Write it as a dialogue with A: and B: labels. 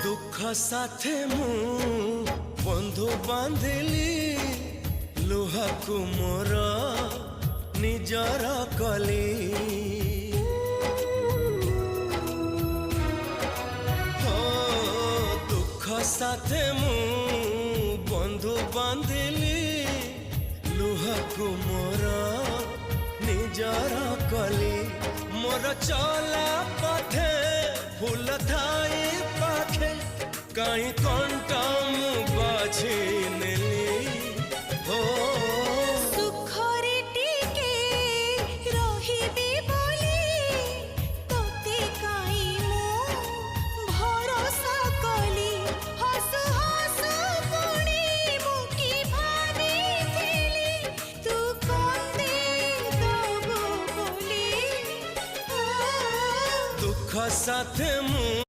A: दुख साथे मु बंधु बांधिली लुहा को मोर निजर कली हो दुख साथे मु बंधु बांधिली लुहा को मोर निजर कली मोर चला पथे फूल थाई पाखे कहीं कंटा मु बाझी नेली हो
B: सुखरे टिके रहिबी बोली तोते काई मु भरोसा कली हसु हसु पुणी मुकी भाबिथिली तू कंदे दबो बोली
A: दुख साथे मु